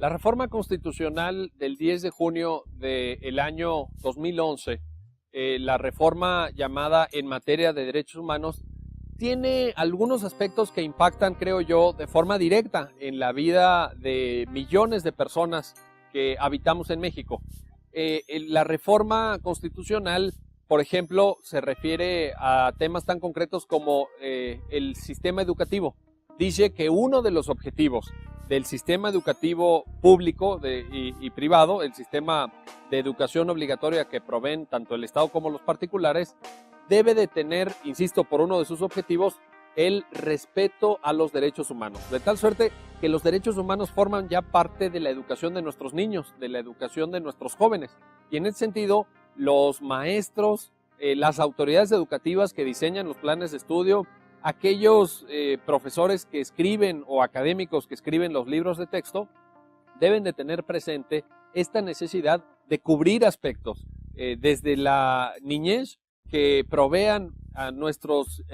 La reforma constitucional del 10 de junio del año 2011, la reforma llamada en materia de derechos humanos, tiene algunos aspectos que impactan, creo yo, de forma directa en la vida de millones de personas que habitamos en México. La reforma constitucional, por ejemplo, se refiere a temas tan concretos como el sistema educativo. Dice que uno de los objetivos del sistema educativo público y privado, el sistema de educación obligatoria que proveen tanto el Estado como los particulares, debe de tener, insisto, por uno de sus objetivos, el respeto a los derechos humanos. De tal suerte que los derechos humanos forman ya parte de la educación de nuestros niños, de la educación de nuestros jóvenes. Y en ese sentido, los maestros, las autoridades educativas que diseñan los planes de estudio, aquellos profesores que escriben o académicos que escriben los libros de texto, deben de tener presente esta necesidad de cubrir aspectos desde la niñez, que provean a nuestros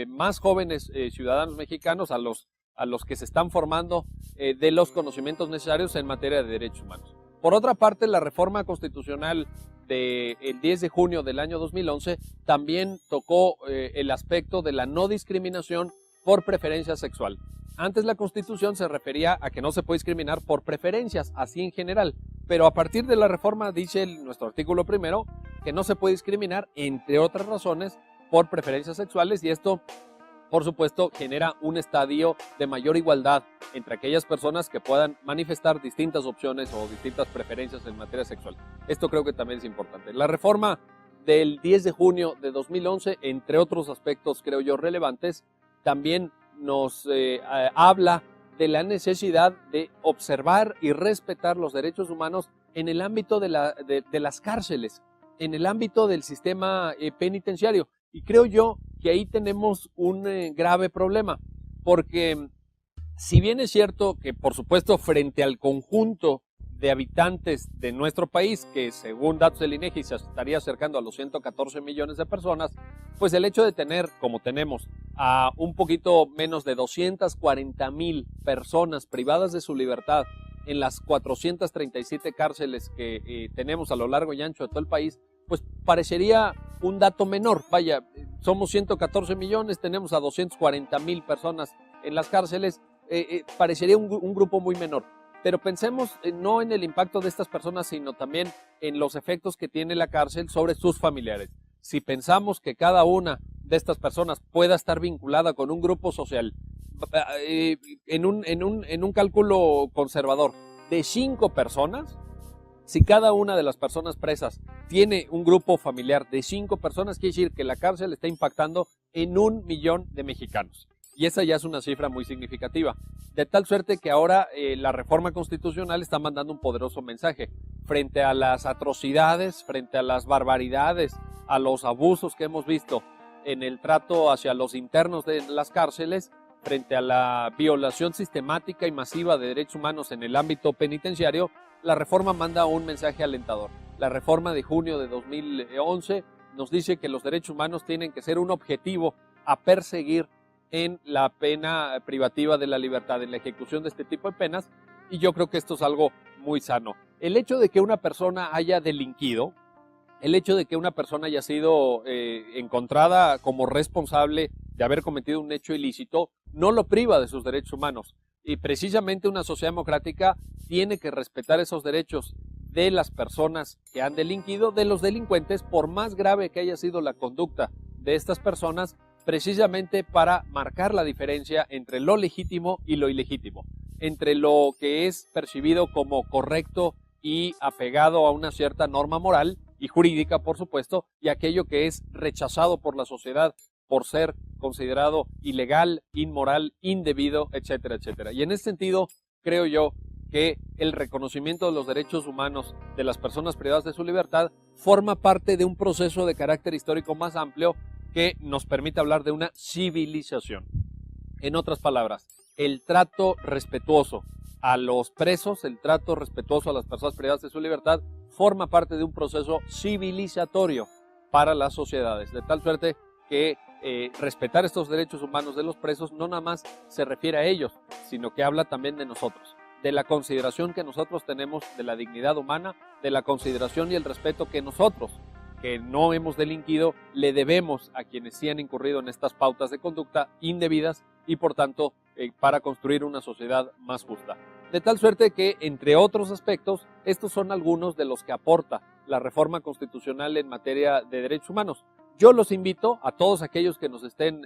más jóvenes ciudadanos mexicanos, a los que se están formando, de los conocimientos necesarios en materia de derechos humanos. Por otra parte, la reforma constitucional del 10 de junio del año 2011 también tocó el aspecto de la no discriminación por preferencia sexual. Antes la Constitución se refería a que no se puede discriminar por preferencias, así en general, pero a partir de la reforma dice nuestro artículo primero que no se puede discriminar, entre otras razones, por preferencias sexuales, y esto, por supuesto, genera un estadio de mayor igualdad entre aquellas personas que puedan manifestar distintas opciones o distintas preferencias en materia sexual. Esto creo que también es importante. La reforma del 10 de junio de 2011, entre otros aspectos, creo yo, relevantes, también nos habla de la necesidad de observar y respetar los derechos humanos en el ámbito de las cárceles, en el ámbito del sistema penitenciario. Y creo yo que ahí tenemos un grave problema, porque si bien es cierto que, por supuesto, frente al conjunto de habitantes de nuestro país, que según datos del INEGI se estaría acercando a los 114 millones de personas, pues el hecho de tener, como tenemos, a un poquito menos de 240,000 personas privadas de su libertad en las 437 cárceles que tenemos a lo largo y ancho de todo el país, pues parecería un dato menor. Vaya, somos 114 millones, tenemos a 240,000 personas en las cárceles, parecería un grupo muy menor. Pero pensemos no en el impacto de estas personas, sino también en los efectos que tiene la cárcel sobre sus familiares. Si pensamos que cada una de estas personas pueda estar vinculada con un grupo social, en un cálculo conservador de 5 personas, si cada una de las personas presas tiene un grupo familiar de 5 personas, quiere decir que la cárcel está impactando en 1 millón de mexicanos. Y esa ya es una cifra muy significativa. De tal suerte que ahora la reforma constitucional está mandando un poderoso mensaje frente a las atrocidades, frente a las barbaridades, a los abusos que hemos visto en el trato hacia los internos de las cárceles, frente a la violación sistemática y masiva de derechos humanos en el ámbito penitenciario. La reforma manda un mensaje alentador. La reforma de junio de 2011 nos dice que los derechos humanos tienen que ser un objetivo a perseguir en la pena privativa de la libertad, en la ejecución de este tipo de penas, y yo creo que esto es algo muy sano. El hecho de que una persona haya delinquido, el hecho de que una persona haya sido encontrada como responsable de haber cometido un hecho ilícito, no lo priva de sus derechos humanos. Y precisamente una sociedad democrática tiene que respetar esos derechos de las personas que han delinquido, de los delincuentes, por más grave que haya sido la conducta de estas personas, precisamente para marcar la diferencia entre lo legítimo y lo ilegítimo, entre lo que es percibido como correcto y apegado a una cierta norma moral y jurídica, por supuesto, y aquello que es rechazado por la sociedad por ser considerado ilegal, inmoral, indebido, etcétera, etcétera. Y en ese sentido, creo yo que el reconocimiento de los derechos humanos de las personas privadas de su libertad forma parte de un proceso de carácter histórico más amplio que nos permite hablar de una civilización. En otras palabras, el trato respetuoso a los presos, el trato respetuoso a las personas privadas de su libertad, forma parte de un proceso civilizatorio para las sociedades, de tal suerte que respetar estos derechos humanos de los presos no nada más se refiere a ellos, sino que habla también de nosotros. de la consideración que nosotros tenemos de la dignidad humana, de la consideración y el respeto que nosotros, que no hemos delinquido, le debemos a quienes sí han incurrido en estas pautas de conducta indebidas y por tanto para construir una sociedad más justa. De tal suerte que, entre otros aspectos, estos son algunos de los que aporta la reforma constitucional en materia de derechos humanos. Yo los invito a todos aquellos que nos estén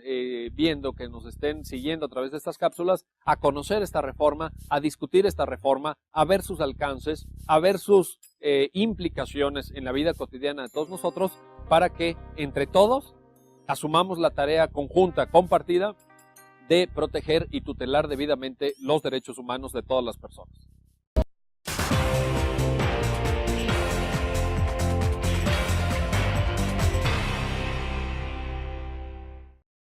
viendo, que nos estén siguiendo a través de estas cápsulas, a conocer esta reforma, a discutir esta reforma, a ver sus alcances, a ver sus implicaciones en la vida cotidiana de todos nosotros, para que entre todos asumamos la tarea conjunta, compartida, de proteger y tutelar debidamente los derechos humanos de todas las personas.